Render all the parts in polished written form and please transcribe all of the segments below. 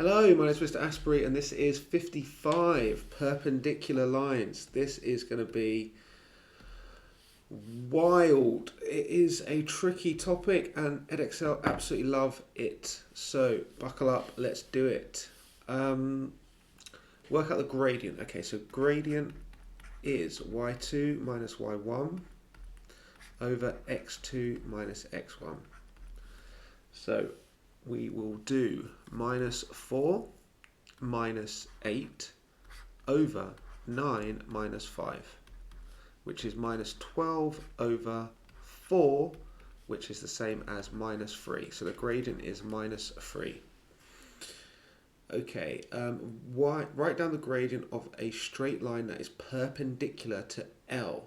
Hello, my name is Mr. Asprey and this is 55 perpendicular lines. This is going to be wild. It is a tricky topic and Edexcel absolutely love it. So buckle up, let's do it. Work out the gradient. Okay, so gradient is y2 minus y1 over x2 minus x1. So we will do minus 4 minus 8 over 9 minus 5, which is minus 12 over 4, which is the same as minus 3. So the gradient is minus 3. Okay, write down the gradient of a straight line that is perpendicular to L.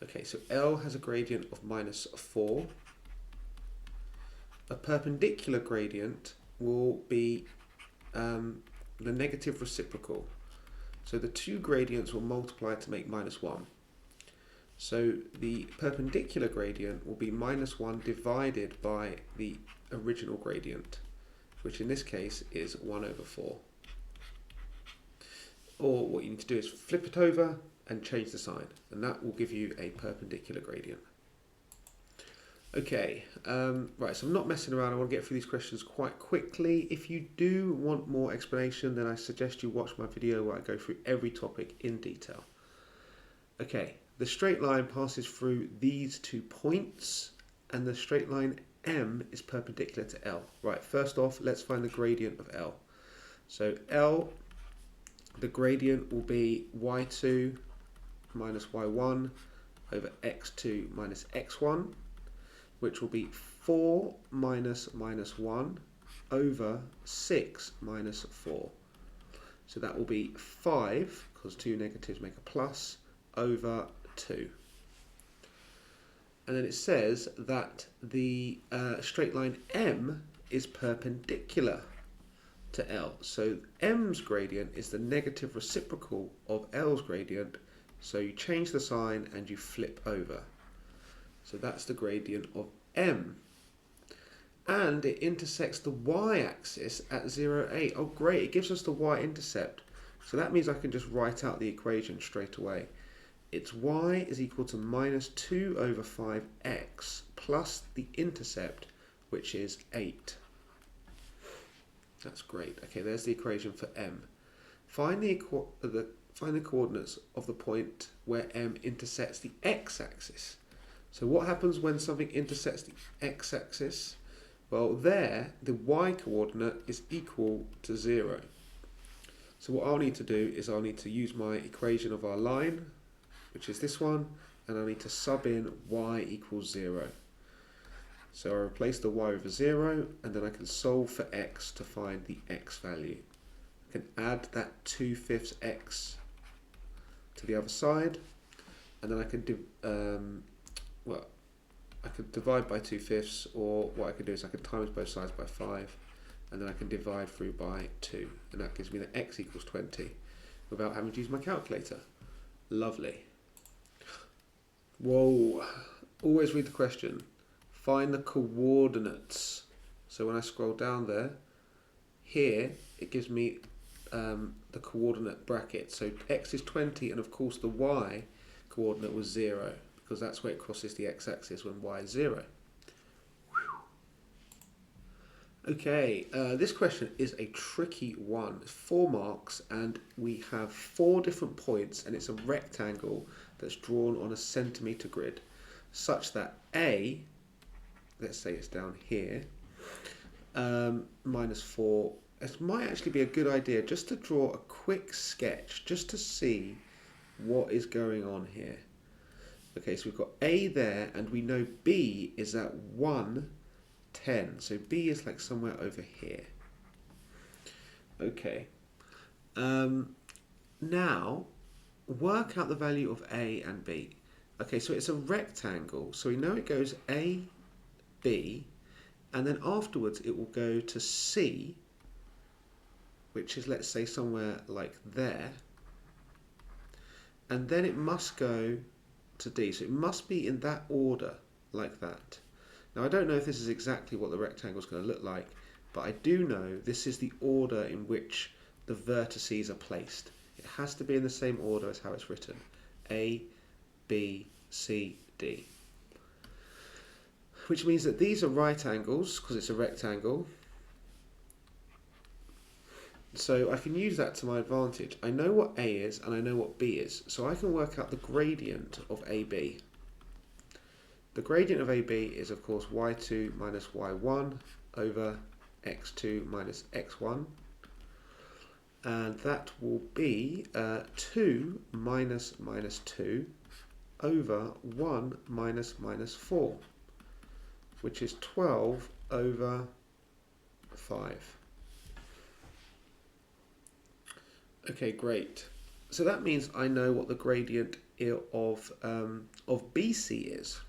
Okay, so L has a gradient of minus 4. A perpendicular gradient will be the negative reciprocal. So the two gradients will multiply to make minus 1. So the perpendicular gradient will be minus 1 divided by the original gradient, which in this case is 1 over 4. Or what you need to do is flip it over and change the sign, and that will give you a perpendicular gradient. Okay, right, so I'm not messing around. I want to get through these questions quite quickly. If you do want more explanation, then I suggest you watch my video where I go through every topic in detail. Okay, the straight line passes through these 2 points, and the straight line M is perpendicular to L. Right, first off, let's find the gradient of L. So L, the gradient will be y2 minus y1 over x2 minus x1, which will be 4 minus minus 1 over 6 minus 4. So that will be 5, because 2 negatives make a plus, over 2. And then it says that the straight line M is perpendicular to L. So M's gradient is the negative reciprocal of L's gradient. So you change the sign and you flip over. So that's the gradient of M. And it intersects the y-axis at 0, 8. Oh great, it gives us the y-intercept. So that means I can just write out the equation straight away. It's y is equal to minus 2 over 5x plus the intercept, which is 8. That's great. Okay, there's the equation for M. Find the coordinates of the point where M intersects the x-axis. So what happens when something intersects the x-axis? Well, there, the y-coordinate is equal to 0. So what I'll need to do is I'll need to use my equation of our line, which is this one, and I need to sub in y equals 0. So I replace the y with a 0, and then I can solve for x to find the x value. I can add that 2/5 x to the other side, and then I can I could divide by 2/5, or what I could do is I could times both sides by 5, and then I can divide through by 2, and that gives me that x equals 20 without having to use my calculator. Lovely. Whoa, always read the question. Find the coordinates. So when I scroll down there, here it gives me the coordinate bracket. So x is 20, and of course the y coordinate was 0, because that's where it crosses the x-axis when y is 0. Okay, this question is a tricky one. It's 4 marks, and we have 4 different points, and it's a rectangle that's drawn on a centimetre grid, such that A, let's say it's down here, minus 4, it might actually be a good idea just to draw a quick sketch, just to see what is going on here. Okay, so we've got A there, and we know B is at 1, 10. So B is like somewhere over here. Okay. Now, work out the value of A and B. Okay, so it's a rectangle. So we know it goes A, B, and then afterwards it will go to C, which is, let's say, somewhere like there. And then it must go to D. So it must be in that order, like that. Now I don't know if this is exactly what the rectangle is going to look like, but I do know this is the order in which the vertices are placed. It has to be in the same order as how it's written. A, B, C, D. Which means that these are right angles, because it's a rectangle. So I can use that to my advantage. I know what A is and I know what B is, so I can work out the gradient of AB. The gradient of AB is, of course, y2 minus y1 over x2 minus x1. And that will be 2 minus minus 2 over 1 minus minus 4, which is 12 over 5. Okay, great. So that means I know what the gradient of BC is.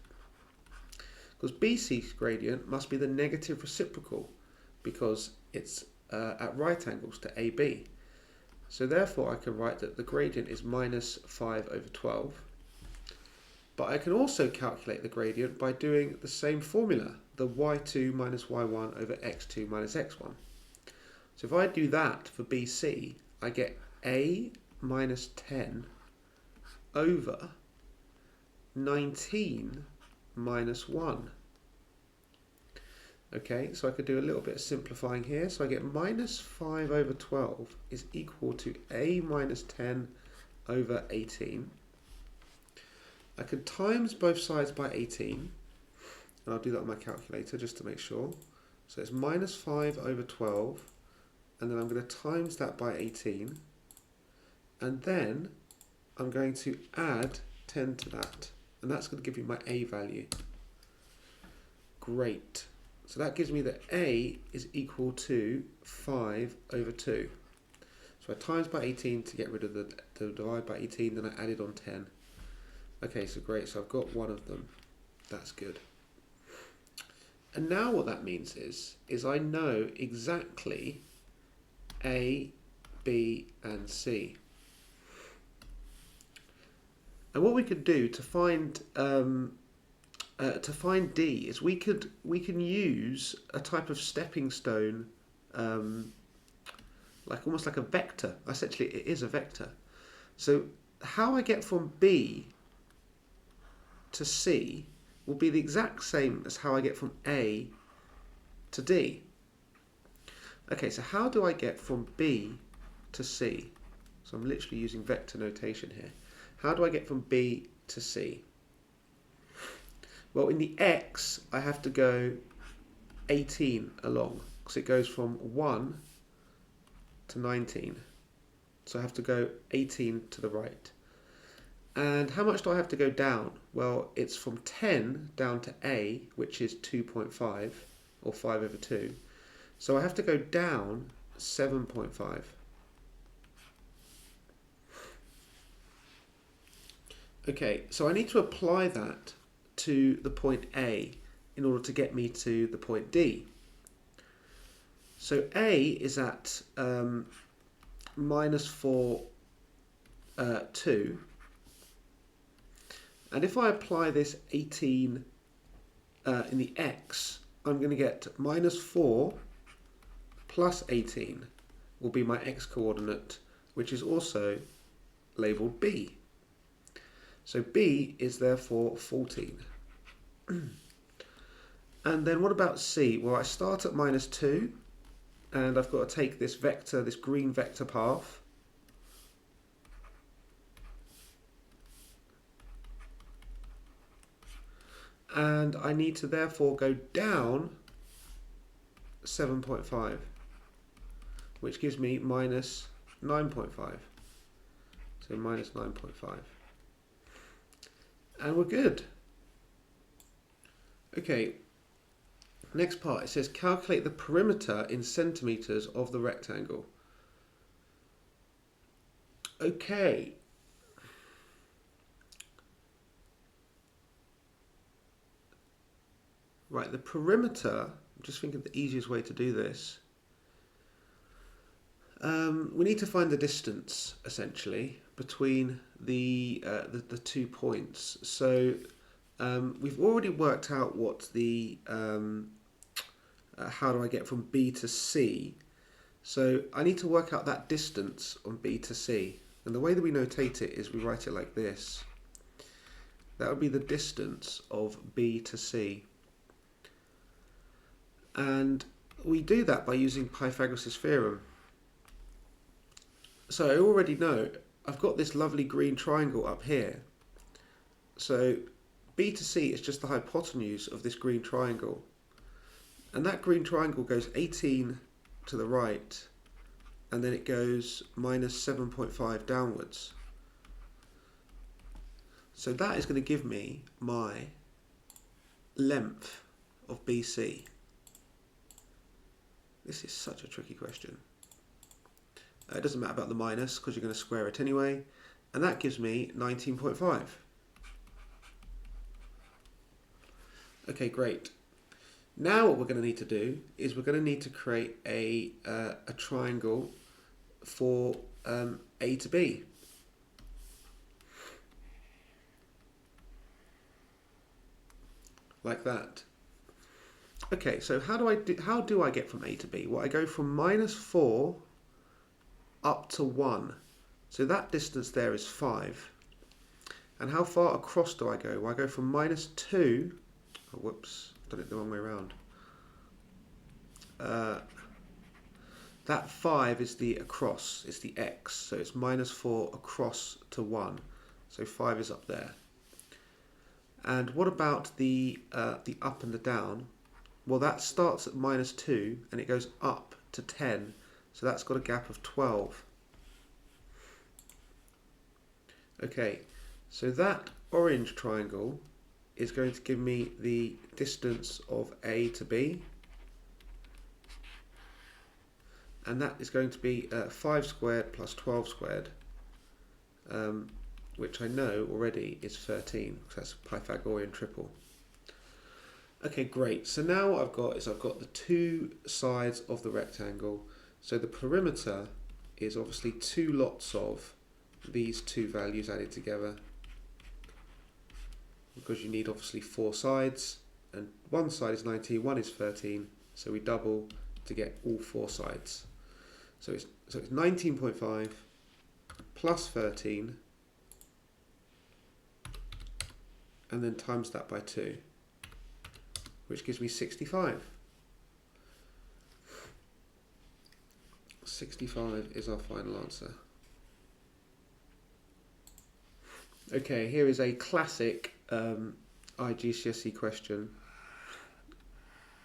Because BC's gradient must be the negative reciprocal, because it's at right angles to AB. So therefore I can write that the gradient is minus 5 over 12. But I can also calculate the gradient by doing the same formula, the y2 minus y1 over x2 minus x1. So if I do that for BC, I get A minus 10 over 19 minus 1. Okay, so I could do a little bit of simplifying here. So I get minus 5 over 12 is equal to A minus 10 over 18. I could times both sides by 18, and I'll do that on my calculator just to make sure. So it's minus 5 over 12, and then I'm going to times that by 18, and then I'm going to add 10 to that, and that's going to give me my A value. Great. So that gives me that A is equal to 5 over 2. So I times by 18 to get rid of the divide by 18, then I added on 10. Okay, so great, so I've got one of them. That's good. And now what that means is I know exactly A, B, and C. And what we could do to find D is we can use a type of stepping stone, like almost like a vector. Essentially, it is a vector. So how I get from B to C will be the exact same as how I get from A to D. Okay, so how do I get from B to C? So I'm literally using vector notation here. How do I get from B to C? Well, in the X, I have to go 18 along, because it goes from 1 to 19. So I have to go 18 to the right. And how much do I have to go down? Well, it's from 10 down to A, which is 2.5, or 5 over 2. So I have to go down 7.5. Okay, so I need to apply that to the point A in order to get me to the point D. So A is at minus 4, 2. And if I apply this 18 in the X, I'm going to get minus 4 plus 18 will be my X coordinate, which is also labelled B. So B is therefore 14. And then what about C? Well, I start at minus 2, and I've got to take this vector, this green vector path. And I need to therefore go down 7.5, which gives me minus 9.5. So minus 9.5. And we're good. Okay, next part, it says calculate the perimeter in centimetres of the rectangle. Okay. Right, the perimeter, I'm just thinking the easiest way to do this. We need to find the distance, essentially, between the 2 points. So we've already worked out what the how do I get from B to C? So I need to work out that distance on B to C. And the way that we notate it is we write it like this. That would be the distance of B to C. And we do that by using Pythagoras' theorem. So I already know I've got this lovely green triangle up here. So B to C is just the hypotenuse of this green triangle. And that green triangle goes 18 to the right, and then it goes minus 7.5 downwards. So that is going to give me my length of BC. This is such a tricky question. It doesn't matter about the minus because you're going to square it anyway. And that gives me 19.5. Okay, great. Now what we're going to need to do is we're going to need to create a triangle for A to B. Like that. Okay, so how do I get from A to B? Well, I go from -4 up to 1. So that distance there is 5. And how far across do I go? Well, I go from -2. Oh, whoops, done it the wrong way around. That 5 is the across, it's the x. So it's -4 across to 1. So 5 is up there. And what about the up and the down? Well, that starts at -2 and it goes up to 10. So that's got a gap of 12. Okay, so that orange triangle is going to give me the distance of A to B. And that is going to be 5 squared plus 12 squared, which I know already is 13, because that's a Pythagorean triple. Okay, great. So now what I've got is I've got the two sides of the rectangle. So the perimeter is obviously 2 lots of these two values added together, because you need obviously 4 sides, and one side is 19, one is 13, so we double to get all 4 sides. So it's 19.5 plus 13, and then times that by 2, which gives me 65. 65 is our final answer. Okay, here is a classic IGCSE question.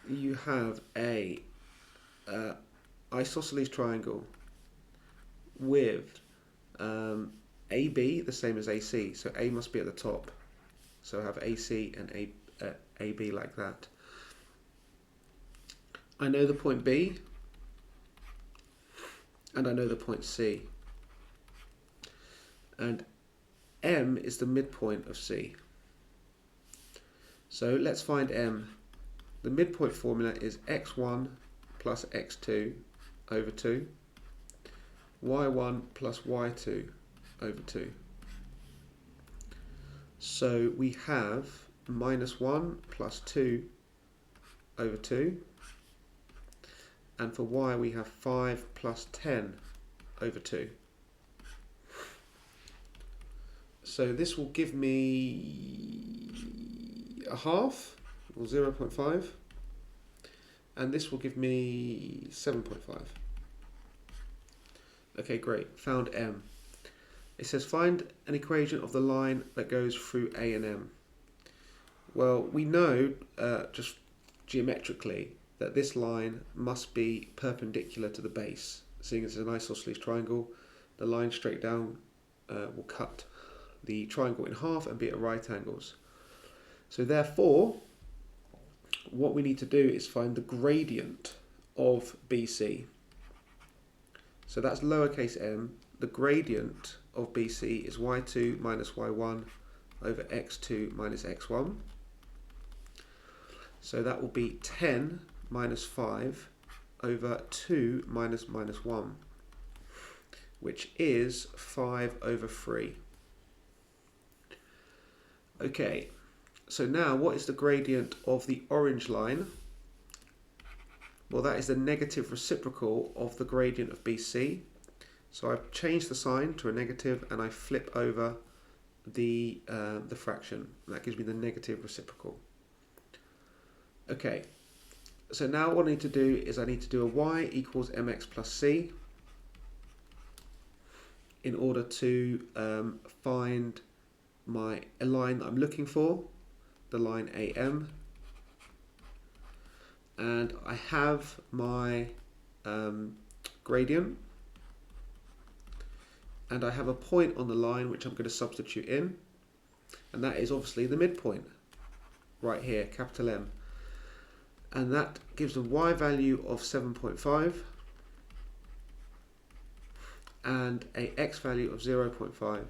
You have a isosceles triangle with AB the same as AC, so A must be at the top. So I have AC and AB like that. I know the point B, and I know the point C. And M is the midpoint of C. So let's find M. The midpoint formula is x1 plus x2 over 2, y1 plus y2 over 2. So we have -1 plus 2 over 2, and for y we have 5 plus 10 over 2. So this will give me a half, or 0.5, and this will give me 7.5. Okay, great, found M. It says find an equation of the line that goes through A and M. Well, we know just geometrically that this line must be perpendicular to the base. Seeing as it's an isosceles triangle, the line straight down will cut the triangle in half and be at right angles. So therefore, what we need to do is find the gradient of BC. So that's lowercase m. The gradient of BC is y2 minus y1 over x2 minus x1. So that will be 10 minus 5 over 2 minus 1, which is 5 over 3. Okay, so now what is the gradient of the orange line? Well, that is the negative reciprocal of the gradient of BC. So I've changed the sign to a negative and I flip over the fraction. That gives me the negative reciprocal. Okay, so now what I need to do is I need to do a y equals mx plus c in order to find a line that I'm looking for, the line AM. And I have my gradient, and I have a point on the line which I'm going to substitute in, and that is obviously the midpoint right here, capital M, and that gives a y value of 7.5 and a x value of 0.5.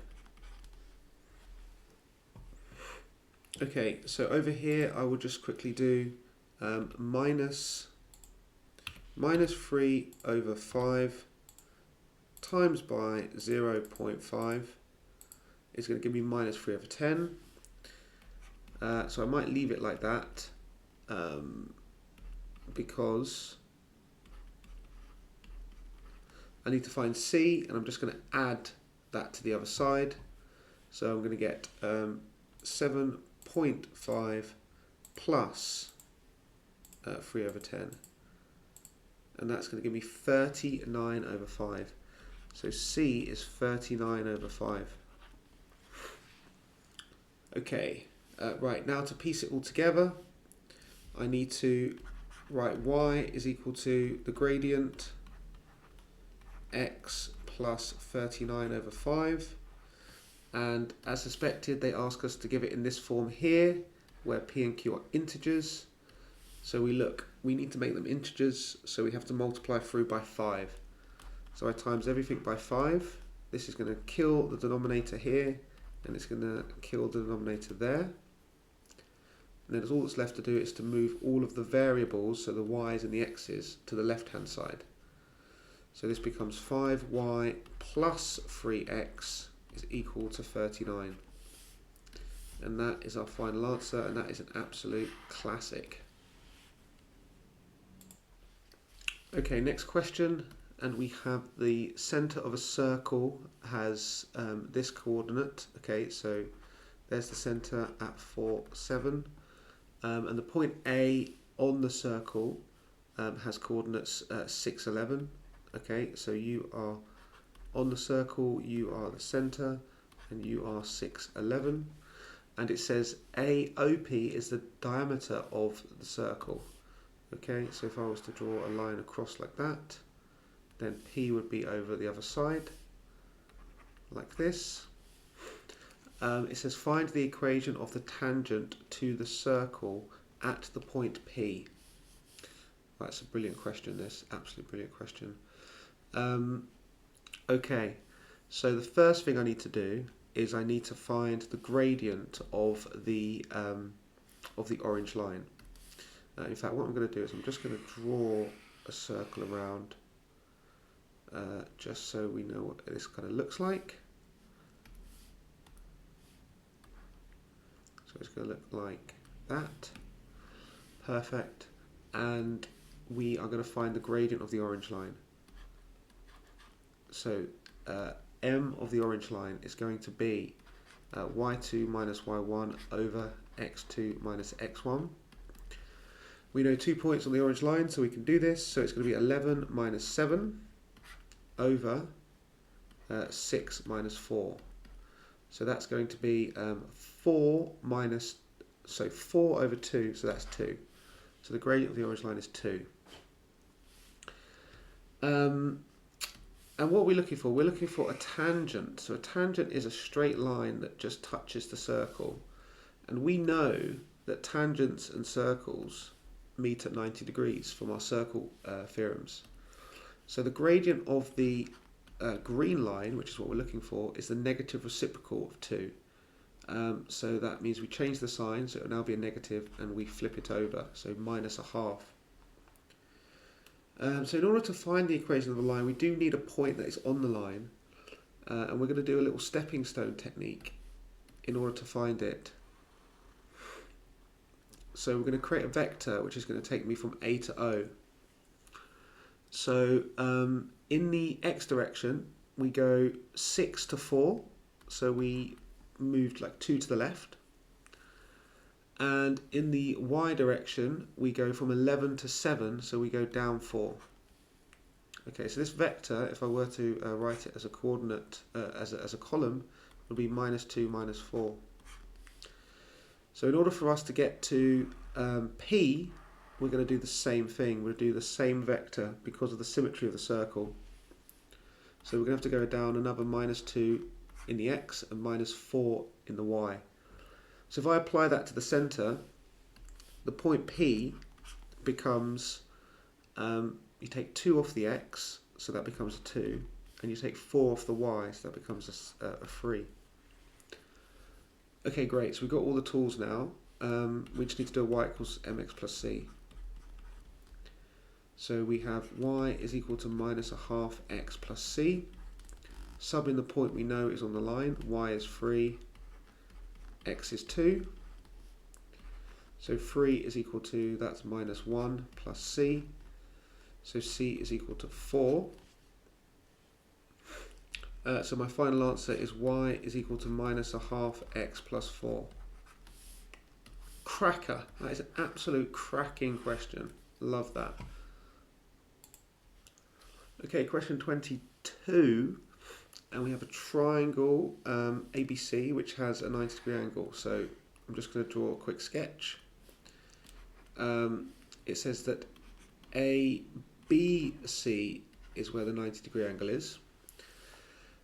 Okay, so over here I will just quickly do minus 3 over 5 times by 0.5 is going to give me minus 3 over 10. So I might leave it like that because I need to find C, and I'm just going to add that to the other side. So I'm going to get 7.5 plus 3 over 10, and that's going to give me 39 over 5. So C is 39 over 5. Okay, right, now to piece it all together, I need to write y is equal to the gradient x plus 39 over 5, and as suspected they ask us to give it in this form here where p and q are integers. So we need to make them integers, so we have to multiply through by 5. So I times everything by 5. This is going to kill the denominator here, and it's going to kill the denominator there. And then all that's left to do is to move all of the variables, so the y's and the x's, to the left-hand side. So this becomes 5y plus 3x is equal to 39. And that is our final answer, and that is an absolute classic. Okay, next question, and we have the centre of a circle has this coordinate. Okay, so there's the centre at 4, 7, and the point A on the circle has coordinates 6, 11. Okay, so you are on the circle, you are the centre, and you are 6, 11, and it says AOP is the diameter of the circle. Okay, so if I was to draw a line across like that, then P would be over the other side, like this. It says find the equation of the tangent to the circle at the point P. That's a brilliant question, this, absolutely brilliant question. Okay, so the first thing I need to do is I need to find the gradient of the orange line. In fact, what I'm going to do is I'm just going to draw a circle around just so we know what this kind of looks like. So it's going to look like that. Perfect. And we are going to find the gradient of the orange line. So m of the orange line is going to be y2 minus y1 over x2 minus x1. We know 2 points on the orange line, so we can do this. So it's going to be 11 minus 7 over 6 minus 4. So that's going to be 4 over 2, so that's 2. So the gradient of the orange line is 2. And what are we looking for? We're looking for a tangent. So a tangent is a straight line that just touches the circle. And we know that tangents and circles meet at 90 degrees from our circle theorems. So the gradient of the green line, which is what we're looking for, is the negative reciprocal of 2. So that means we change the sign, so it will now be a negative, and we flip it over, so minus a half. So in order to find the equation of the line, we do need a point that is on the line, and we're going to do a little stepping stone technique in order to find it. So we're going to create a vector which is going to take me from A to O. So in the x direction, we go 6 to 4. So we moved like 2 to the left. And in the y direction, we go from 11 to 7. So we go down 4. Okay, so this vector, if I were to write it as a coordinate, as a column, would be -2, -4. So in order for us to get to P, we're going to do the same thing. We'll do the same vector because of the symmetry of the circle. So we're going to have to go down another -2 in the x and -4 in the y. So if I apply that to the centre, the point P becomes, you take 2 off the x, so that becomes a 2, and you take 4 off the y, so that becomes a 3. Okay, great, so we've got all the tools now. We just need to do a y equals mx plus c. So we have y is equal to -1/2 x plus c. Sub in the point we know is on the line. Y is 3, x is 2. So 3 is equal to, that's -1 plus c. So c is equal to 4. So my final answer is y is equal to -1/2 x plus 4. Cracker. That is an absolute cracking question. Love that. Okay, question 22. And we have a triangle ABC which has a 90-degree angle. So I'm just going to draw a quick sketch. It says that ABC is where the 90-degree angle is.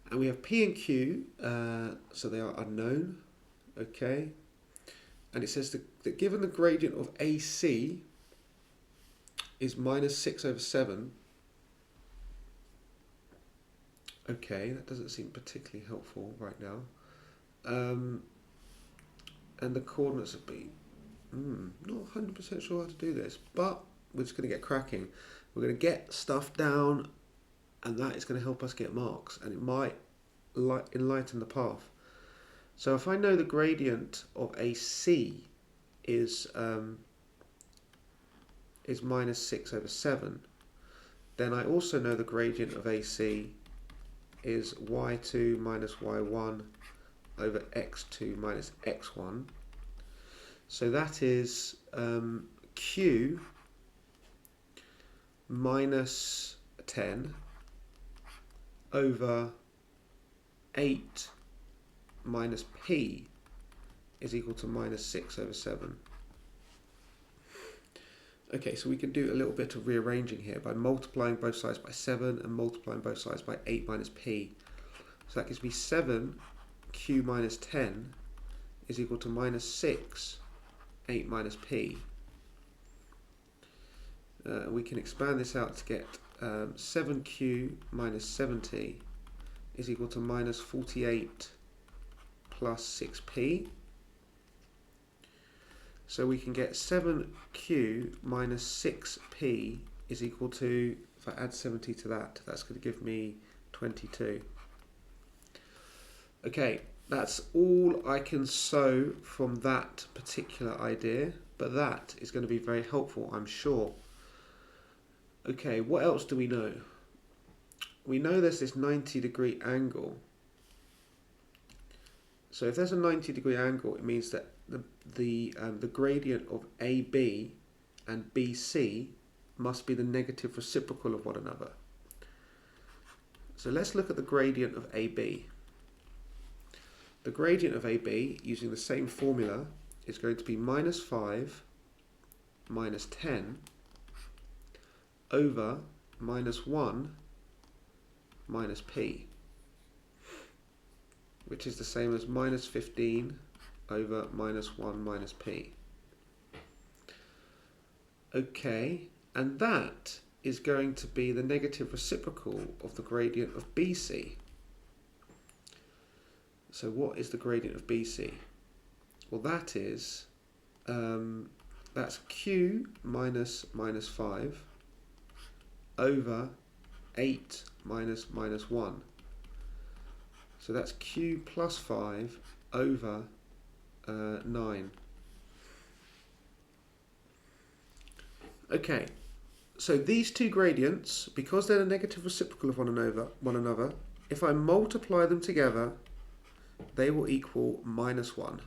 And we have P and Q, so they are unknown. Okay. And it says that given the gradient of AC is -6/7. Okay, that doesn't seem particularly helpful right now. And the coordinates would be, not 100% sure how to do this, but we're just going to get cracking. We're going to get stuff down, and that is going to help us get marks, and it might enlighten the path. So if I know the gradient of AC is -6/7, then I also know the gradient of AC is y2 minus y1 over x2 minus x1. So that is q minus 10 over 8 minus p is equal to -6/7. Okay, so we can do a little bit of rearranging here by multiplying both sides by 7 and multiplying both sides by 8 minus p. So that gives me 7q minus 10 is equal to -6, 8 minus p. We can expand this out to get 7q minus 70 is equal to -48 plus 6p. So we can get 7q minus 6p is equal to, if I add 70 to that, that's going to give me 22. Okay, that's all I can sew from that particular idea, but that is going to be very helpful, I'm sure. Okay, what else do we know? We know there's this 90-degree angle. So if there's a 90-degree angle, it means that the gradient of AB and BC must be the negative reciprocal of one another. So let's look at the gradient of AB. The gradient of AB, using the same formula, is going to be -5 minus 10 over -1 minus p, which is the same as -15 over -1 minus p. Okay, and that is going to be the negative reciprocal of the gradient of BC. So what is the gradient of BC? Well, that is, that's q minus -5 over 8 minus -1. So that's q plus 5 over 9. Okay, So these two gradients, because they're the negative reciprocal of one another, if I multiply them together, they will equal -1.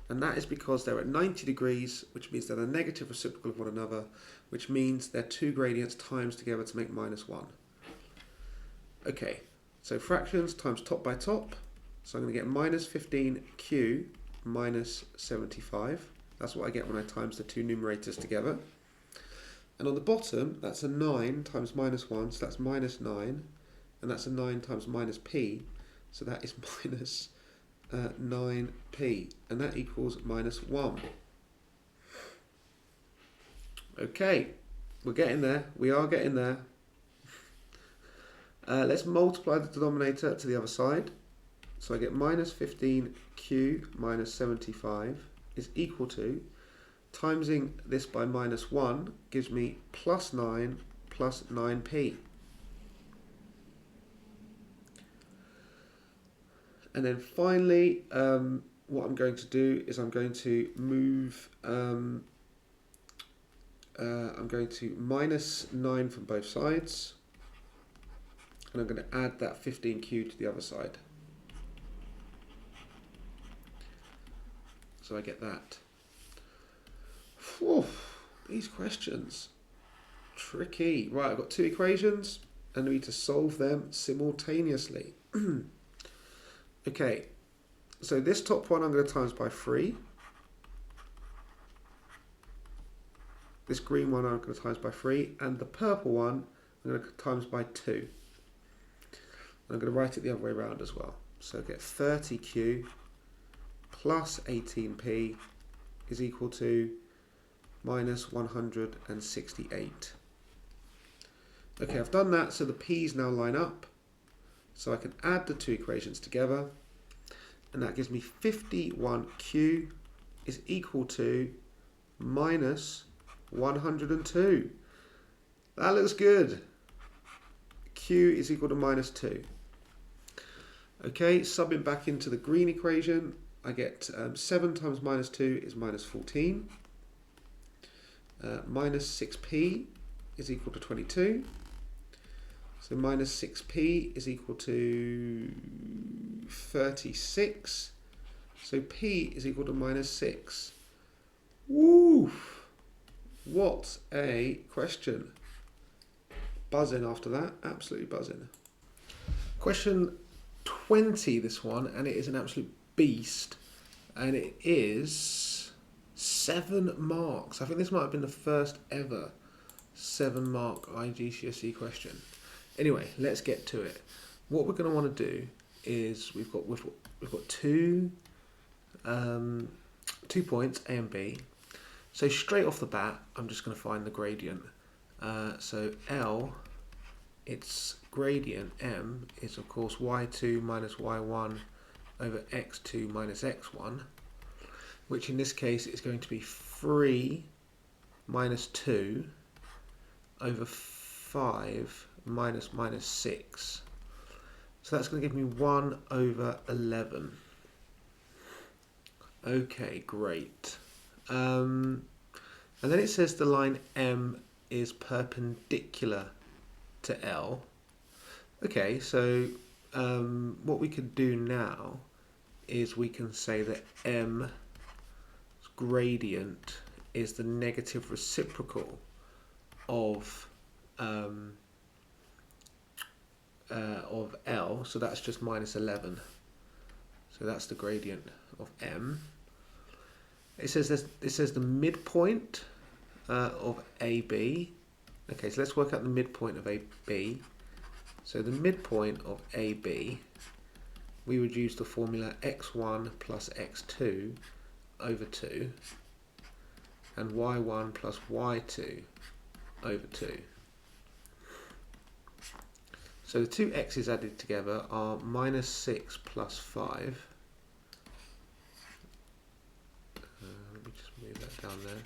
And that is because they're at 90 degrees, which means they're the negative reciprocal of one another, which means they're two gradients times together to make -1. Okay, so fractions times top by top. So I'm going to get -15q minus 75. That's what I get when I times the two numerators together. And on the bottom, that's a 9 times -1, so that's -9. And that's a 9 times minus p, so that is minus 9p. And that equals -1. Okay, we're getting there. We are getting there. Let's multiply the denominator to the other side. So I get -15q minus 75 is equal to, timesing this by -1 gives me +9 plus 9p. And then finally, what I'm going to do is I'm going to move, I'm going to -9 from both sides, and I'm going to add that 15q to the other side. So I get that. Whew, these questions, tricky. Right, I've got two equations and I need to solve them simultaneously. Okay, so this top one I'm going to times by 3. This green one I'm going to times by 3. And the purple one I'm going to times by 2. And I'm going to write it the other way around as well. So I get 30q plus 18p is equal to minus 168. Okay, I've done that, so the p's now line up. So I can add the two equations together, and that gives me 51q is equal to minus 102. That looks good. Q is equal to -2. Okay, subbing back into the green equation, I get 7 times -2 is -14. Minus 6p is equal to 22. So minus 6p is equal to 36. So p is equal to -6. Woo! What a question. Buzzing after that, absolutely buzzing. Question 20, this one, and it is an absolute beast. And it is 7 marks. I think this might have been the first ever 7-mark IGCSE question. Anyway, let's get to it. What we're going to want to do is we've got 2 points, A and B. So straight off the bat, I'm just going to find the gradient. So L, its gradient M is of course y2 minus y1 over x2 minus x1, which in this case is going to be 3 minus 2 over 5 minus 6. So that's going to give me 1 over 11. Okay, great. And then it says the line M is perpendicular to L. Okay, so what we could do now is we can say that M's gradient is the negative reciprocal of L, so that's just minus 11. So that's the gradient of M. It says the midpoint of AB. Okay, so let's work out the midpoint of AB. So the midpoint of AB, we would use the formula x1 plus x2 over 2 and y1 plus y2 over 2. So the two x's added together are minus 6 plus 5. Let me just move that down there.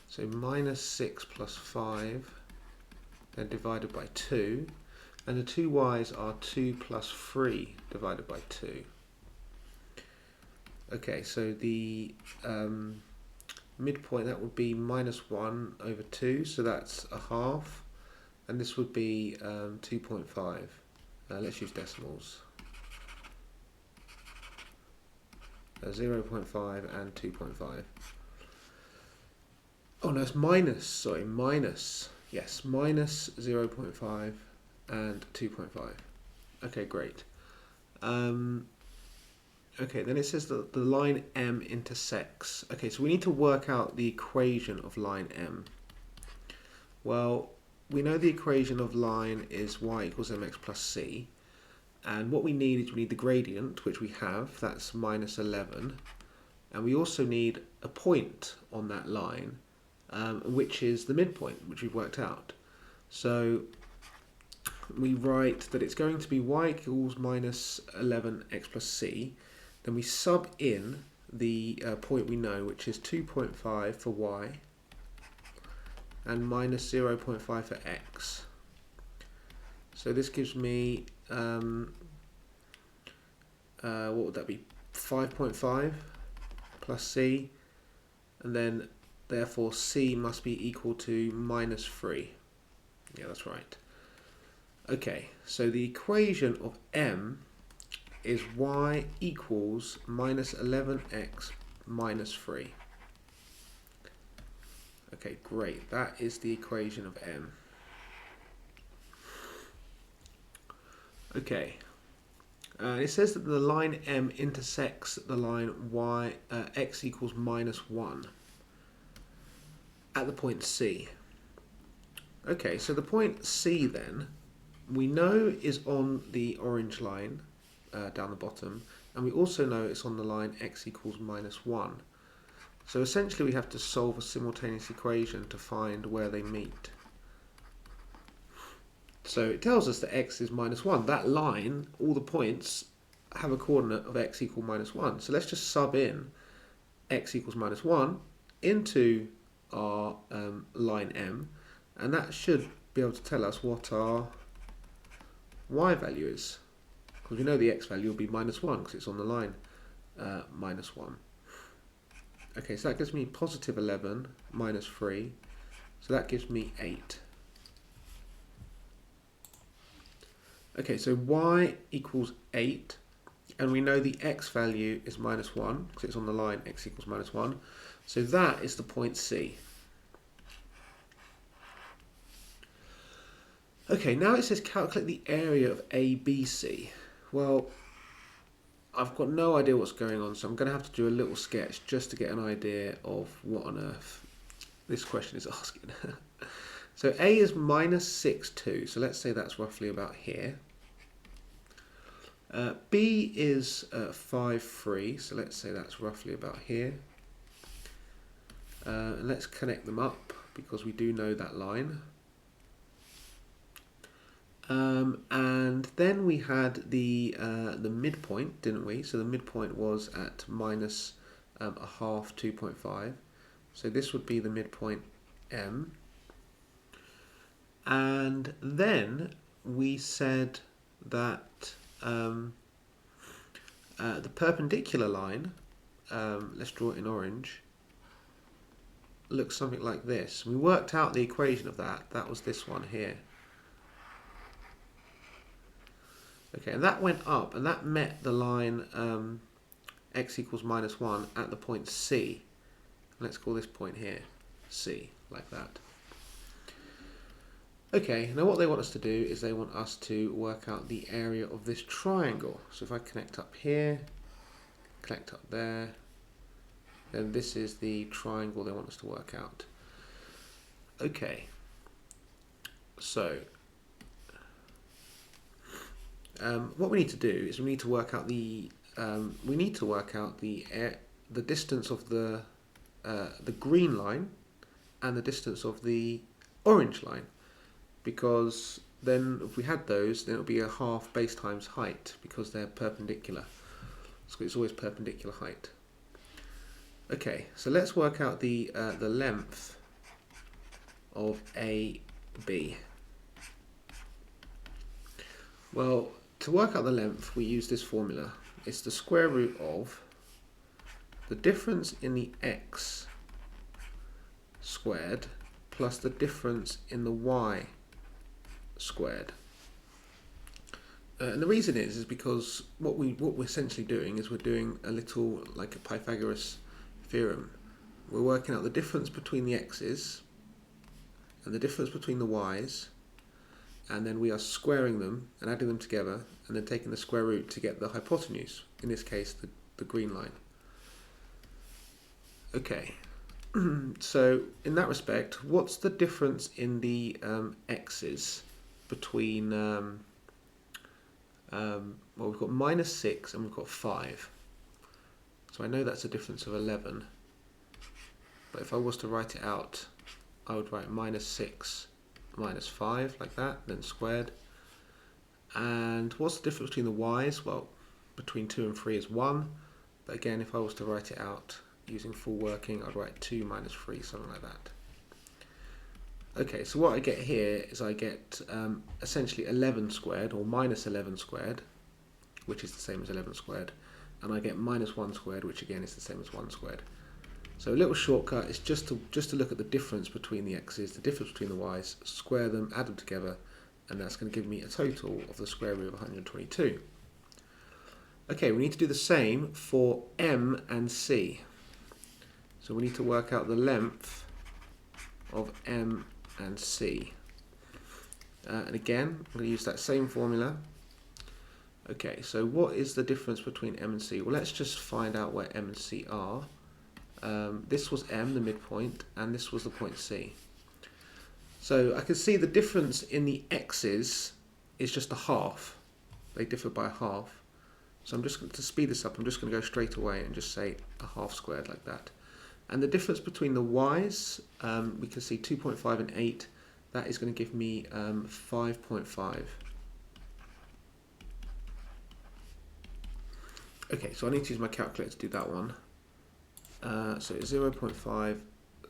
So minus 6 plus 5, then divided by 2. And the two y's are 2 plus 3 divided by 2. Okay, so the midpoint, that would be -1 over 2, so that's a half, and this would be 2.5. Let's use decimals. 0.5 and 2.5. Oh no, it's minus, sorry, minus. Yes, minus 0.5 and 2.5. Okay, great. Okay, then it says that the line M intersects. Okay, so we need to work out the equation of line M. Well, we know the equation of line is y equals mx plus c. And what we need is we need the gradient, which we have, that's minus 11. And we also need a point on that line, which is the midpoint, which we've worked out. So we write that it's going to be y equals minus 11x plus c. Then we sub in the point we know, which is 2.5 for y and minus 0.5 for x. So this gives me, what would that be, 5.5 plus c, and then therefore c must be equal to minus 3. Yeah, that's right. Okay, so the equation of M is y equals minus 11x minus 3. Okay, great. That is the equation of M. Okay. It says that the line M intersects the line x equals minus 1 at the point C. Okay, so the point C then, we know is on the orange line down the bottom, and we also know it's on the line x equals minus 1. So essentially we have to solve a simultaneous equation to find where they meet. So it tells us that x is minus 1. That line, all the points, have a coordinate of x equal minus 1. So let's just sub in x equals minus 1 into our line M, and that should be able to tell us what our y value is. Because we know the x value will be minus 1 because it's on the line minus 1. Okay, so that gives me positive 11 minus 3. So that gives me 8. Okay, so y equals 8. And we know the x value is minus 1 because it's on the line x equals minus 1. So that is the point C. Okay, now it says calculate the area of ABC. Well, I've got no idea what's going on, so I'm going to have to do a little sketch just to get an idea of what on earth this question is asking. So A is minus 6, 2, so let's say that's roughly about here. B is 5, 3, so let's say that's roughly about here. And let's connect them up because we do know that line. And then we had the midpoint, didn't we? So the midpoint was at minus a half, 2.5. So this would be the midpoint M. And then we said that the perpendicular line, let's draw it in orange, looks something like this. We worked out the equation of that. That was this one here. Okay, and that went up, and that met the line x equals minus 1 at the point C. Let's call this point here C, like that. Okay, now what they want us to do is they want us to work out the area of this triangle. So if I connect up here, connect up there, then this is the triangle they want us to work out. Okay, so what we need to do is we need to work out the distance of the green line and the distance of the orange line, because then if we had those, then it would be a half base times height because they're perpendicular. So it's always perpendicular height. Okay, so let's work out the length of AB. Well, to work out the length, we use this formula. It's the square root of the difference in the x squared plus the difference in the y squared. And the reason is because what we're essentially doing is we're doing a little like a Pythagoras theorem. We're working out the difference between the x's and the difference between the y's, and then we are squaring them and adding them together and then taking the square root to get the hypotenuse, in this case the green line. Okay, so in that respect, what's the difference in the x's between, well, we've got -6 and we've got 5. So I know that's a difference of 11. But if I was to write it out, I would write -6 minus 5 like that, then squared. And what's the difference between the y's? Well, between 2 and 3 is 1. But again, if I was to write it out using full working, I'd write 2 minus 3, something like that. Okay, so what I get here is I get essentially 11 squared, or minus 11 squared, which is the same as 11 squared. And I get -1 squared, which again is the same as 1 squared. So a little shortcut is just to look at the difference between the x's, the difference between the y's, square them, add them together, and that's going to give me a total of the square root of 122. Okay, we need to do the same for m and c. So we need to work out the length of m and c. And again, I'm going to use that same formula. Okay, so what is the difference between m and c? Well, let's just find out where m and c are. This was m, the midpoint, and this was the point C. So I can see the difference in the x's is just a half. They differ by a half. So I'm just going to speed this up. I'm just going to go straight away and just say a half squared like that. And the difference between the y's, we can see 2.5 and 8. That is going to give me 5.5. Okay, so I need to use my calculator to do that one. So 0.5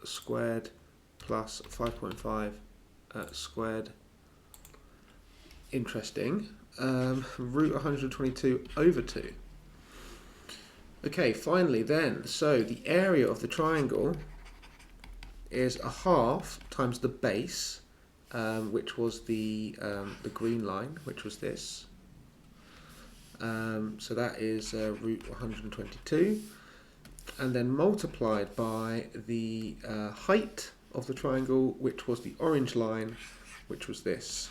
squared plus 5.5 squared. Interesting. Root 122 over 2. Okay, finally then, so the area of the triangle is a half times the base, which was the green line, which was this. So that is root 122. And then multiplied by the height of the triangle, which was the orange line, which was this.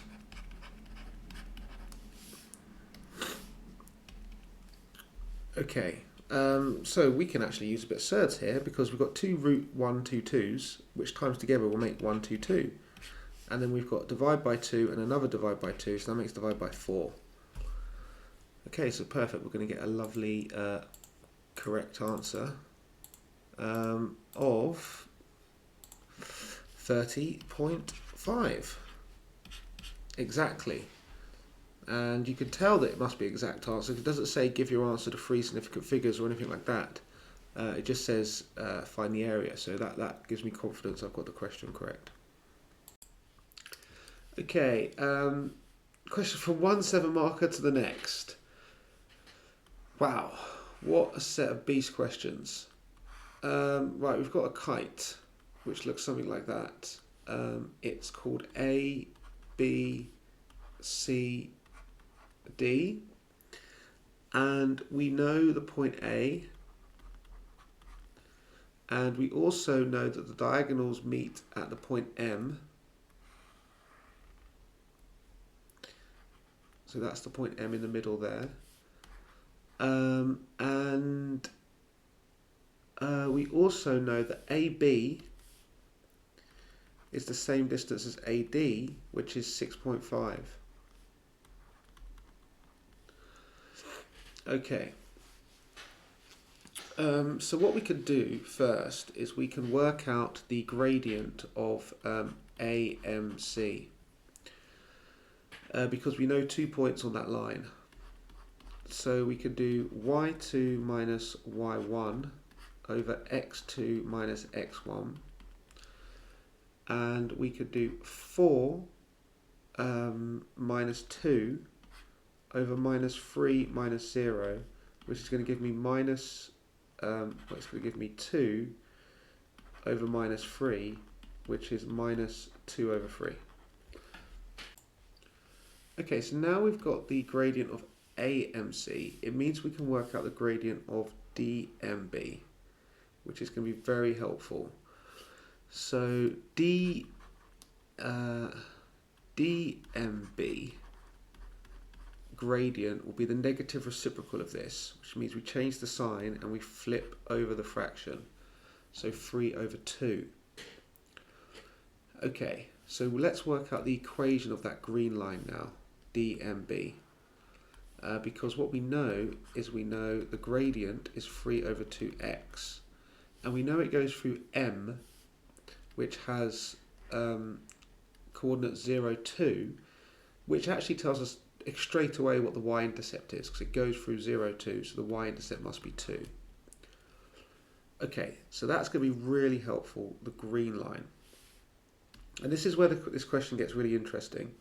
Okay, so we can actually use a bit of surds here because we've got two root 122's, which times together will make 122. And then we've got divide by 2 and another divide by 2, so that makes divide by 4. Okay, so perfect. We're going to get a lovely correct answer of 30.5. Exactly. And you can tell that it must be exact answer. It doesn't say give your answer to 3 significant figures or anything like that. It just says find the area. So that gives me confidence I've got the question correct. Okay, question from one 7 marker to the next. Wow, what a set of beast questions. Right, we've got a kite, which looks something like that. It's called A, B, C, D. And we know the point A. And we also know that the diagonals meet at the point M. So that's the point M in the middle there. And we also know that AB is the same distance as AD, which is 6.5. Okay. So what we can do first is we can work out the gradient of AMC. Because we know 2 points on that line. So we could do y2 minus y1 over x2 minus x1. And we could do 4 minus 2 over minus 3 minus 0, which is going to give me minus, well, it's going to give me 2 over minus 3, which is minus 2 over 3. Okay, so now we've got the gradient of AMC. It means we can work out the gradient of DMB, which is going to be very helpful. So DMB gradient will be the negative reciprocal of this, which means we change the sign and we flip over the fraction. So 3 over 2. Okay, so let's work out the equation of that green line now, DMB. Because what we know is we know the gradient is 3 over 2x. And we know it goes through M, which has coordinates 0, 2, which actually tells us straight away what the y-intercept is, because it goes through 0, 2, so the y-intercept must be 2. Okay, so that's going to be really helpful, the green line. And this is where this question gets really interesting.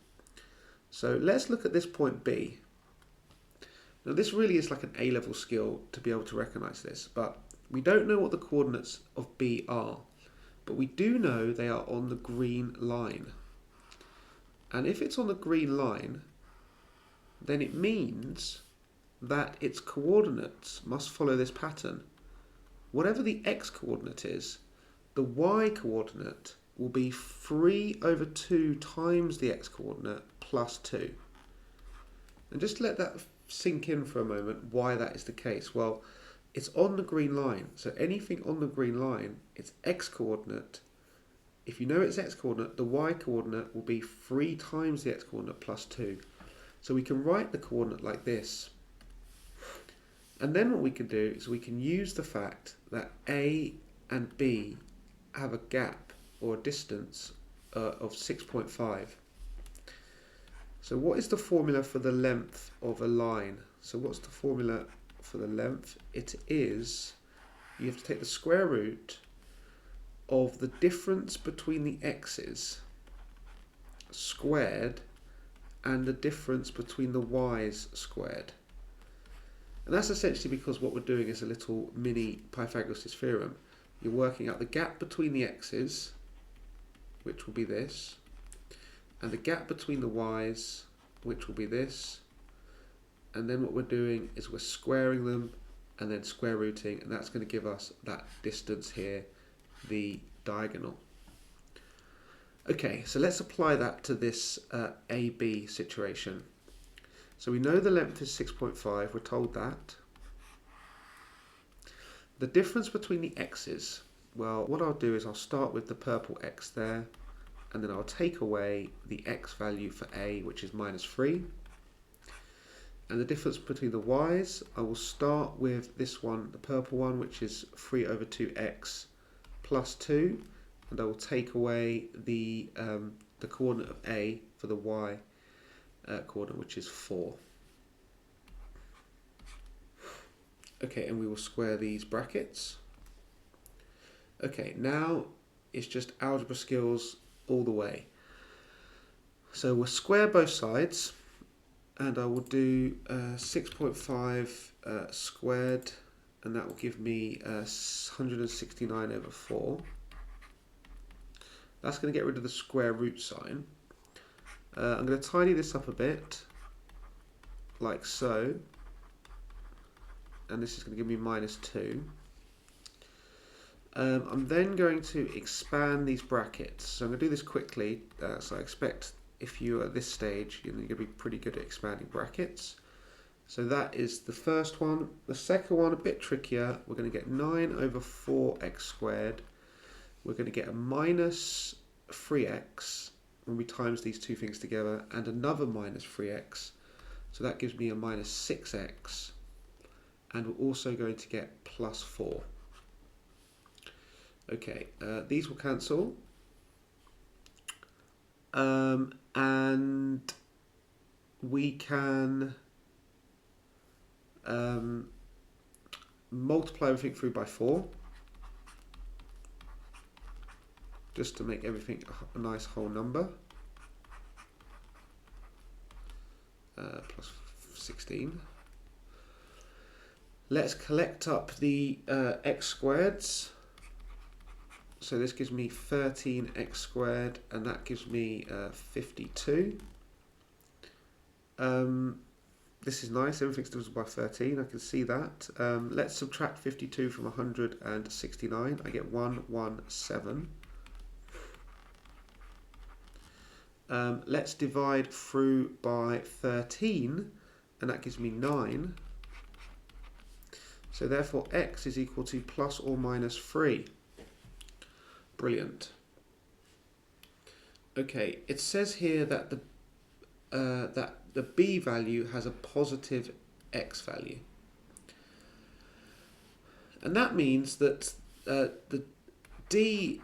So let's look at this point B. Now this really is like an A-level skill to be able to recognise this, but we don't know what the coordinates of B are, but we do know they are on the green line. And if it's on the green line, then it means that its coordinates must follow this pattern. Whatever the x coordinate is, the y coordinate will be 3 over 2 times the x coordinate plus 2. And just let that sink in for a moment why that is the case. Well, it's on the green line, so anything on the green line, its x coordinate, if you know its x coordinate, the y coordinate will be 3 times the x coordinate plus 2. So we can write the coordinate like this. And then what we can do is we can use the fact that A and B have a gap or a distance of 6.5. So what is the formula for the length of a line? So what's the formula for the length? It is, you have to take the square root of the difference between the x's squared and the difference between the y's squared. And that's essentially because what we're doing is a little mini Pythagoras' theorem. You're working out the gap between the x's, which will be this, and the gap between the y's, which will be this, and then what we're doing is we're squaring them and then square rooting, and that's going to give us that distance here, the diagonal. Okay, so let's apply that to this AB situation. So we know the length is 6.5, we're told that. The difference between the x's, well, what I'll do is I'll start with the purple x there, and then I'll take away the x value for A, which is minus 3. And the difference between the y's, I will start with this one, the purple one, which is 3 over 2x plus 2, and I will take away the coordinate of A for the y coordinate, which is 4. Okay, and we will square these brackets. Okay, now it's just algebra skills all the way. So we'll square both sides, and I will do 6.5 squared, and that will give me 169 over 4. That's going to get rid of the square root sign. I'm going to tidy this up a bit, like so, and this is going to give me minus 2. I'm then going to expand these brackets. So I'm going to do this quickly, so I expect if you're at this stage, you're going to be pretty good at expanding brackets. So that is the first one. The second one, a bit trickier. We're going to get 9 over 4x squared. We're going to get a minus 3x when we times these two things together, and another minus 3x. So that gives me a minus 6x. And we're also going to get plus 4. Okay, these will cancel. And we can multiply everything through by 4, just to make everything a nice whole number. Plus 16. Let's collect up the x squareds. So this gives me 13x squared, and that gives me 52. This is nice, everything's divisible by 13, I can see that. Let's subtract 52 from 169, I get 117. Let's divide through by 13, and that gives me 9. So therefore x is equal to plus or minus 3. Brilliant. Okay, it says here that the b value has a positive x value. And that means that the d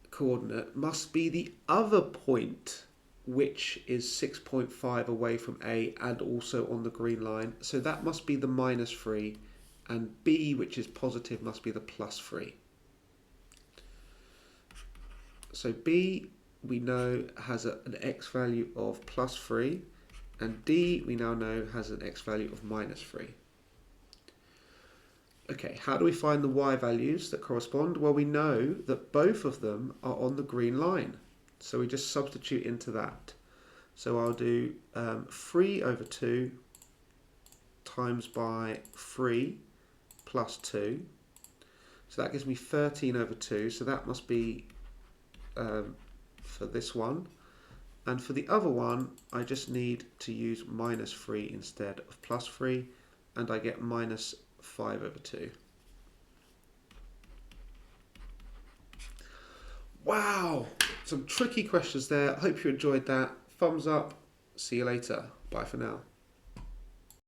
coordinate must be the other point which is 6.5 away from A and also on the green line. So that must be the minus 3, and B, which is positive, must be the plus 3. So B, we know, has an x value of plus 3, and D, we now know, has an x value of minus 3. Okay, how do we find the y values that correspond? Well, we know that both of them are on the green line. So we just substitute into that. So I'll do 3 over 2 times by 3 plus 2. So that gives me 13 over 2. So that must be for this one. And for the other one, I just need to use minus 3 instead of plus 3. And I get minus 5 over 2. Wow, some tricky questions there. I hope you enjoyed that. Thumbs up. See you later. Bye for now.